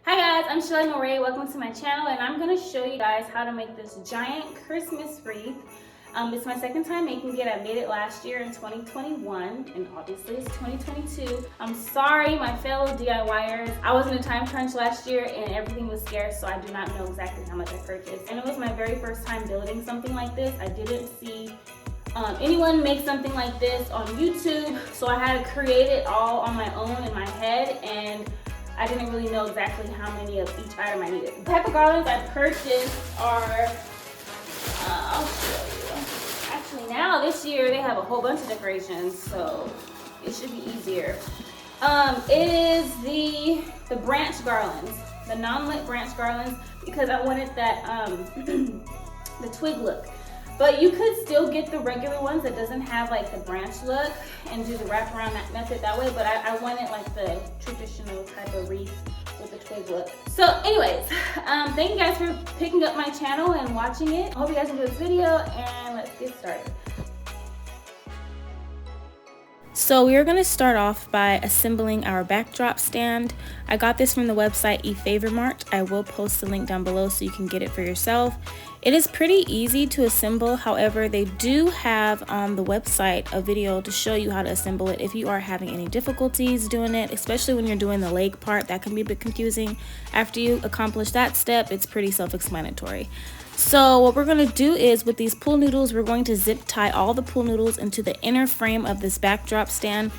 Hi guys, I'm Shelly Moray. Welcome to my channel, and I'm going to show you guys how to make this giant Christmas wreath. It's my second time making it. I made it last year in 2021, and obviously it's 2022. I'm sorry, my fellow DIYers. I was in a time crunch last year and everything was scarce, so I do not know exactly how much I purchased. And it was my very first time building something like this. I didn't see anyone make something like this on YouTube, so I had to create it all on my own in my head, and I didn't really know exactly how many of each item I needed. The type of garlands I purchased are, I'll show you. Actually now this year they have a whole bunch of decorations, so it should be easier. It is the branch garlands, the non-lit branch garlands, because I wanted that, the twig look. But you could still get the regular ones that doesn't have like the branch look and do the wraparound method that way, but I wanted like the traditional type of wreath with the twig look. So anyways, thank you guys for picking up my channel and watching it. I hope you guys enjoyed this video, and let's get started. So we are going to start off by assembling our backdrop stand. I got this from the website eFavorMart. I will post the link down below so you can get it for yourself. It is pretty easy to assemble. However, they do have on the website a video to show you how to assemble it if you are having any difficulties doing it, especially when you're doing the leg part. That can be a bit confusing. After you accomplish that step, it's pretty self-explanatory. So what we're going to do is, with these pool noodles, we're going to zip tie all the pool noodles into the inner frame of this backdrop stand.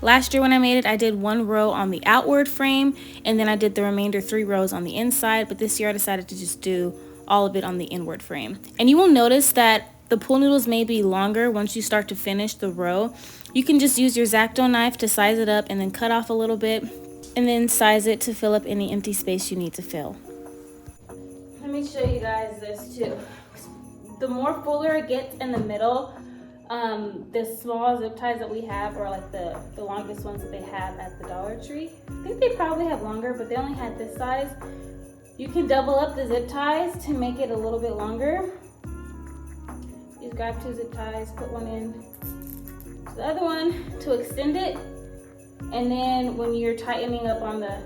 Last year when I made it, I did one row on the outward frame, and then I did the remainder 3 rows on the inside, but this year I decided to just do all of it on the inward frame. And you will notice that the pool noodles may be longer once you start to finish the row. You can just use your Xacto knife to size it up and then cut off a little bit, and then size it to fill up any empty space you need to fill. Let me show you guys this too. The more fuller it gets in the middle, the small zip ties that we have are like the longest ones that they have at the Dollar Tree. I think they probably have longer, but they only had this size. You can double up the zip ties to make it a little bit longer. You just grab 2 zip ties, put one in to the other one to extend it, and then when you're tightening up on the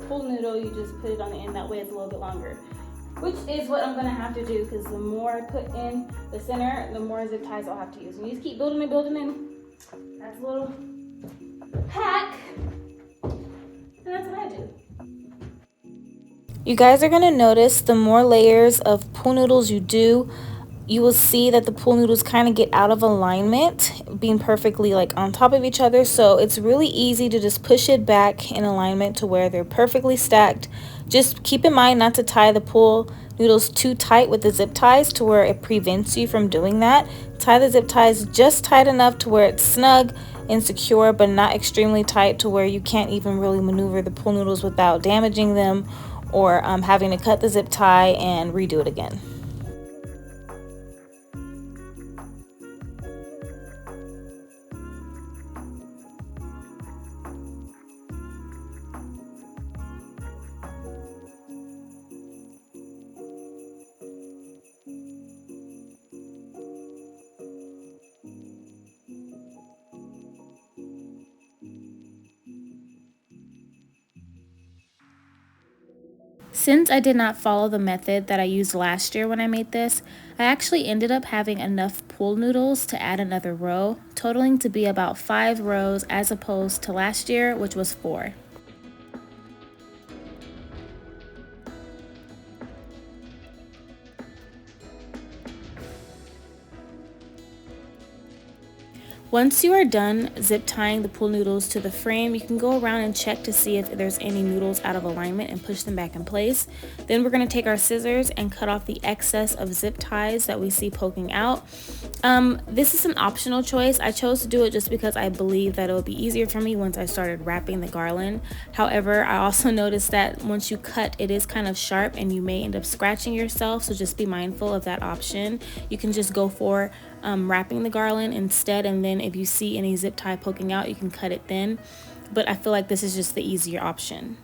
pool noodle, you just put it on the end. That way it's a little bit longer, which is what I'm gonna have to do, because the more I put in the center, the more zip ties I'll have to use. And you just keep building and that's a little hack, and that's what I do. You guys are gonna notice the more layers of pool noodles you do, you will see that the pool noodles kind of get out of alignment, being perfectly like on top of each other. So it's really easy to just push it back in alignment to where they're perfectly stacked. Just keep in mind not to tie the pool noodles too tight with the zip ties to where it prevents you from doing that. Tie the zip ties just tight enough to where it's snug and secure, but not extremely tight to where you can't even really maneuver the pool noodles without damaging them or having to cut the zip tie and redo it again. Since I did not follow the method that I used last year when I made this, I actually ended up having enough pool noodles to add another row, totaling to be about 5 rows as opposed to last year, which was 4. Once you are done zip tying the pool noodles to the frame, you can go around and check to see if there's any noodles out of alignment and push them back in place. Then we're going to take our scissors and cut off the excess of zip ties that we see poking out. This is an optional choice. I chose to do it just because I believe that it would be easier for me once I started wrapping the garland. However, I also noticed that once you cut, it is kind of sharp and you may end up scratching yourself, so just be mindful of that option. You can just go for wrapping the garland instead, and then if you see any zip tie poking out, you can cut it then, but I feel like this is just the easier option.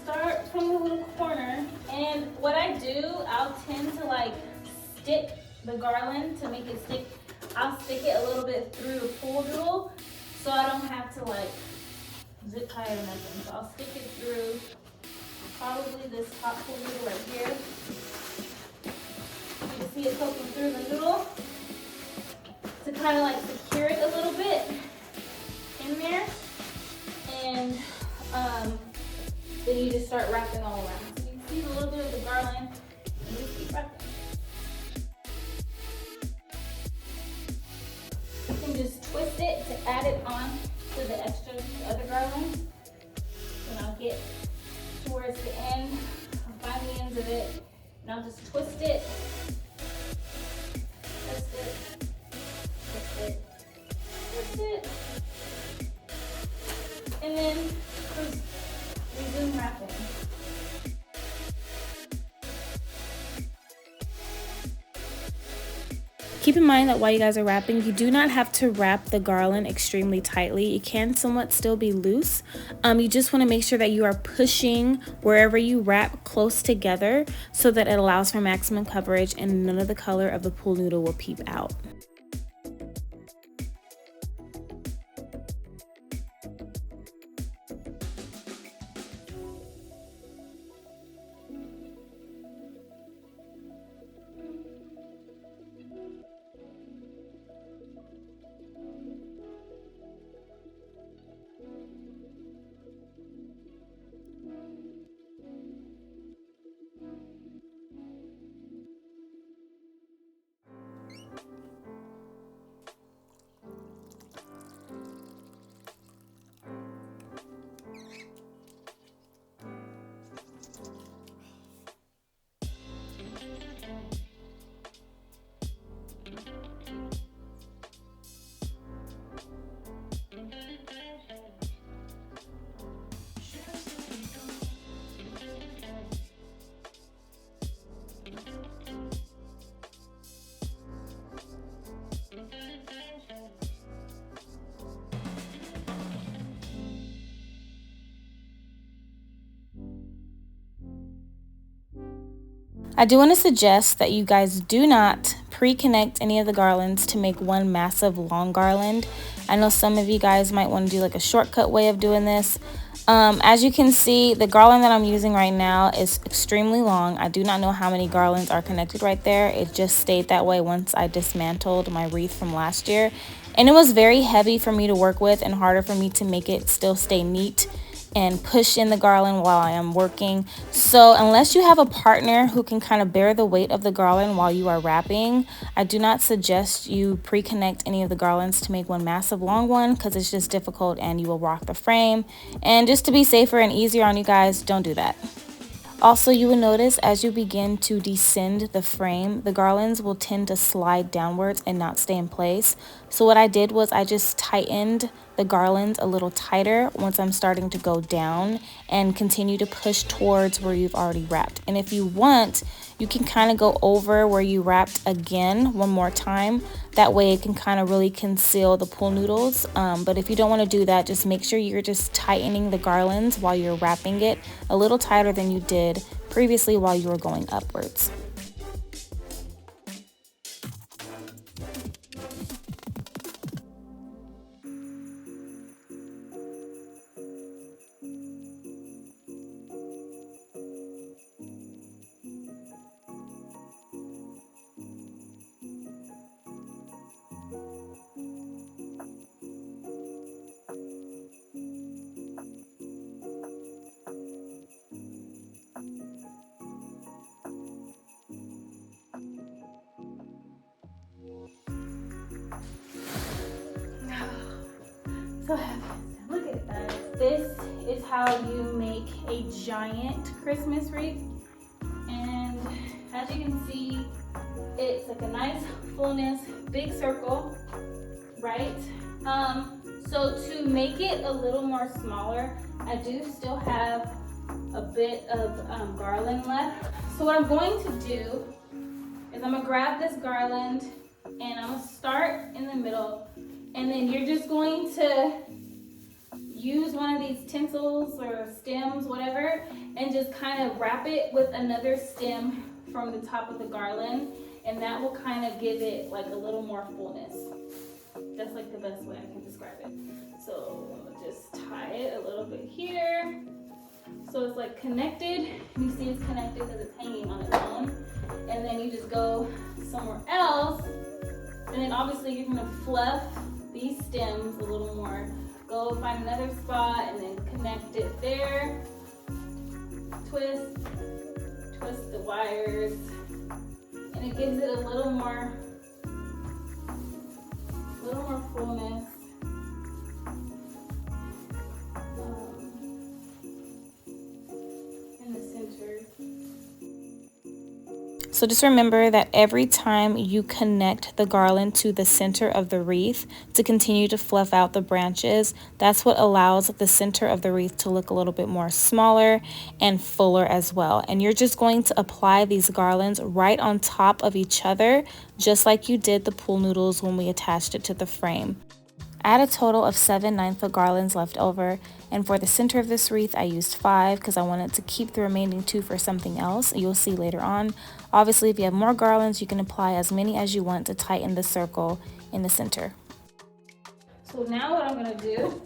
Start from the little corner, and what I do, I'll tend to like stick the garland to make it stick. I'll stick it a little bit through the pool noodle so I don't have to like zip tie or nothing. So I'll stick it through probably this top pool noodle right here. You can see it poking through the noodle to kind of like secure it a little bit in there. And then you just start wrapping all around. So you can see a little bit of the garland and just keep wrapping. You can just twist it to add it on to the extra other garland. And I'll get towards the end, I'll find the ends of it, and I'll just twist it, twist it, twist it, twist it, and then resume wrapping. Keep in mind that while you guys are wrapping, you do not have to wrap the garland extremely tightly. It can somewhat still be loose. You just want to make sure that you are pushing wherever you wrap close together so that it allows for maximum coverage and none of the color of the pool noodle will peep out. I do want to suggest that you guys do not pre-connect any of the garlands to make one massive long garland. I know some of you guys might want to do like a shortcut way of doing this. As you can see, the garland that I'm using right now is extremely long. I do not know how many garlands are connected right there. It just stayed that way once I dismantled my wreath from last year. And it was very heavy for me to work with and harder for me to make it still stay neat and push in the garland while I am working. So unless you have a partner who can kind of bear the weight of the garland while you are wrapping, I do not suggest you pre-connect any of the garlands to make one massive long one because it's just difficult and you will rock the frame. And just to be safer and easier on you guys, don't do that. Also, you will notice as you begin to descend the frame, the garlands will tend to slide downwards and not stay in place. So what I did was I just tightened the garlands a little tighter once I'm starting to go down and continue to push towards where you've already wrapped. And if you want, you can kind of go over where you wrapped again one more time. That way it can kind of really conceal the pool noodles. But if you don't want to do that, just make sure you're just tightening the garlands while you're wrapping it a little tighter than you did previously while you were going upwards. So happy. Look at that. This is how you make a giant Christmas wreath. And as you can see, it's like a nice fullness, big circle, right? So to make it a little more smaller, I do still have a bit of garland left. So what I'm going to do is I'm gonna grab this garland and I'm gonna start in the middle, and then you're just going to use one of these tinsels or stems, whatever, and just kind of wrap it with another stem from the top of the garland, and that will kind of give it like a little more fullness. That's like the best way I can describe it. So I'm gonna just tie it a little bit here. So it's like connected. You see it's connected because it's hanging on its own. And then you just go somewhere else. And then obviously you're gonna fluff these stems a little more. Go find another spot and then connect it there. Twist the wires. And it gives it a little more fullness. In the center. So just remember that every time you connect the garland to the center of the wreath to continue to fluff out the branches, that's what allows the center of the wreath to look a little bit more smaller and fuller as well. And you're just going to apply these garlands right on top of each other, just like you did the pool noodles when we attached it to the frame. I had a total of 7 9-foot garlands left over, and for the center of this wreath I used 5 because I wanted to keep the remaining 2 for something else you'll see later on. Obviously, if you have more garlands, you can apply as many as you want to tighten the circle in the center. So now what I'm going to do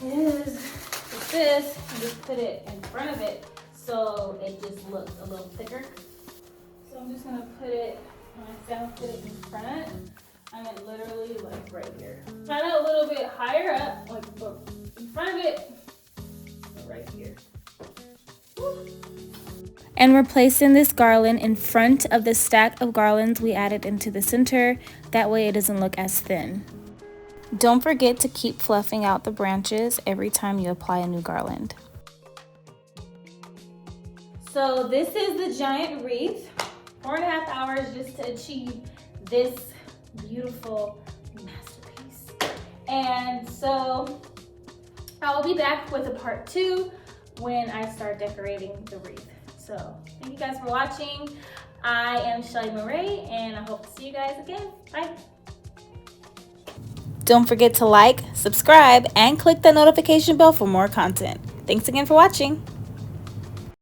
is with this and just put it in front of it so it just looks a little thicker. So I'm just going to put it, when I say I'll put it in front, I mean literally like right here. Kind of a little bit higher up, like in front of it, right here. Woo. And we're placing this garland in front of the stack of garlands we added into the center. That way it doesn't look as thin. Don't forget to keep fluffing out the branches every time you apply a new garland. So this is the giant wreath. 4.5 hours just to achieve this beautiful masterpiece. And so I will be back with a part 2 when I start decorating the wreath. So thank you guys for watching. I am Shelly Murray and I hope to see you guys again. Bye. Don't forget to like, subscribe, and click the notification bell for more content. Thanks again for watching.